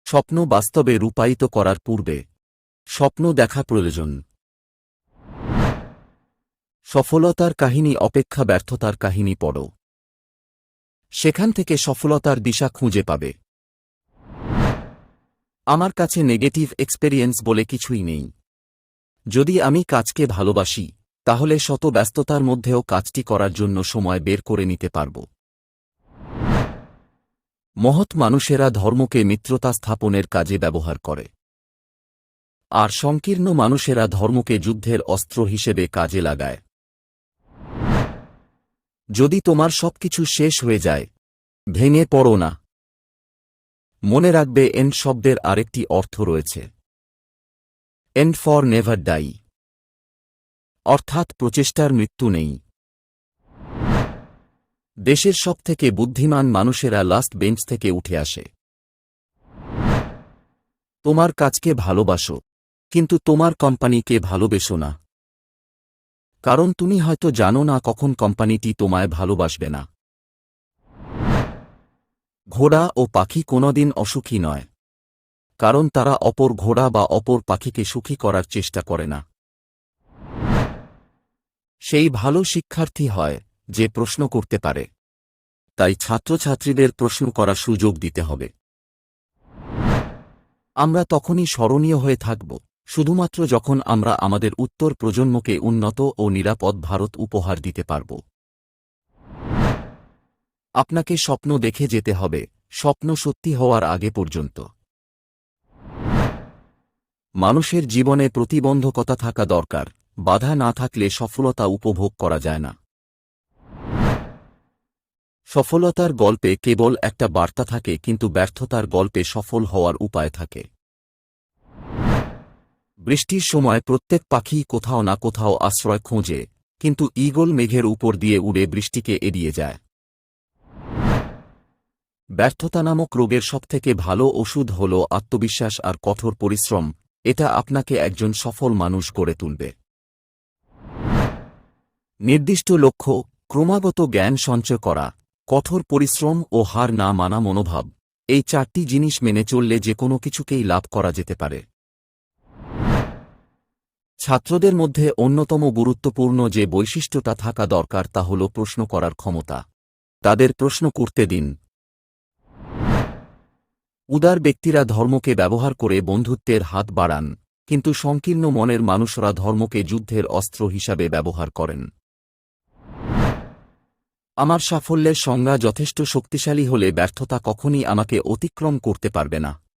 স্বপ্ন বাস্তবে রূপায়িত করার পূর্বে স্বপ্ন দেখা প্রয়োজন। সফলতার কাহিনী অপেক্ষা ব্যর্থতার কাহিনী পড়ো। সেখান থেকে সফলতার দিশা খুঁজে পাবে। আমার কাছে নেগেটিভ এক্সপেরিয়েন্স বলে কিছুই নেই। যদি আমি কাজকে ভালোবাসি, তাহলে শত ব্যস্ততার মধ্যেও কাজটি করার জন্য সময় বের করে নিতে পারব। মহৎ মানুষেরা ধর্মকে মিত্রতা স্থাপনের কাজে ব্যবহার করে, আর সংকীর্ণ মানুষেরা ধর্মকে যুদ্ধের অস্ত্র হিসেবে কাজে লাগায়। যদি তোমার সবকিছু শেষ হয়ে যায়, ভেঙে পড়ো না। মনে রাখবে, এন্ড শব্দের আরেকটি অর্থ রয়েছে, এন্ড ফর নেভার ডাই, অর্থাৎ প্রচেষ্টার মৃত্যু নেই। দেশের সবথেকে বুদ্ধিমান মানুষেরা লাস্ট বেঞ্চ থেকে উঠে আসে। তোমার কাজকে ভালোবাসো, কিন্তু তোমার কোম্পানিকে ভালোবেসো না, কারণ তুমি হয়তো জানো না কখন কোম্পানিটি তোমায় ভালোবাসবে না। ঘোড়া ও পাখি কোনোদিন অসুখী নয়, কারণ তারা অপর ঘোড়া বা অপর পাখিকে সুখী করার চেষ্টা করে না। সেই ভালো শিক্ষার্থী হয় যে প্রশ্ন করতে পারে। তাই ছাত্রছাত্রীদের প্রশ্ন করার সুযোগ দিতে হবে। আমরা তখনই স্মরণীয় হয়ে থাকব, শুধুমাত্র যখন আমরা আমাদের উত্তর প্রজন্মকে উন্নত ও নিরাপদ ভারত উপহার দিতে পারব। আপনাকে স্বপ্ন দেখে যেতে হবে, স্বপ্ন সত্যি হওয়ার আগে পর্যন্ত। মানুষের জীবনে প্রতিবন্ধকতা থাকা দরকার, বাধা না থাকলে সফলতা উপভোগ করা যায় না। সফলতার গল্পে কেবল একটা বার্তা থাকে, কিন্তু ব্যর্থতার গল্পে সফল হওয়ার উপায় থাকে। বৃষ্টির সময় প্রত্যেক পাখি কোথাও না কোথাও আশ্রয় খোঁজে, কিন্তু ঈগল মেঘের উপর দিয়ে উড়ে বৃষ্টিকে এড়িয়ে যায়। ব্যর্থতা নামক রোগের সবথেকে ভালো ওষুধ হল আত্মবিশ্বাস আর কঠোর পরিশ্রম। এটা আপনাকে একজন সফল মানুষ গড়ে তুলবে। নির্দিষ্ট লক্ষ্য, ক্রমাগত জ্ঞান সঞ্চয় করা, কঠোর পরিশ্রম ও হার না মানা মনোভাব, এই চারটি জিনিস মেনে চললে যে কোনো কিছুকেই লাভ করা যেতে পারে। ছাত্রদের মধ্যে অন্যতম গুরুত্বপূর্ণ যে বৈশিষ্ট্যটা থাকা দরকার তা হল প্রশ্ন করার ক্ষমতা। তাদের প্রশ্ন করতে দিন। উদার ব্যক্তিরা ধর্মকে ব্যবহার করে বন্ধুত্বের হাত বাড়ান, কিন্তু সংকীর্ণ মনের মানুষরা ধর্মকে যুদ্ধের অস্ত্র হিসাবে ব্যবহার করেন। আমার সাফল্যের সংজ্ঞা যথেষ্ট শক্তিশালী হলে ব্যর্থতা কখনই আমাকে অতিক্রম করতে পারবে না।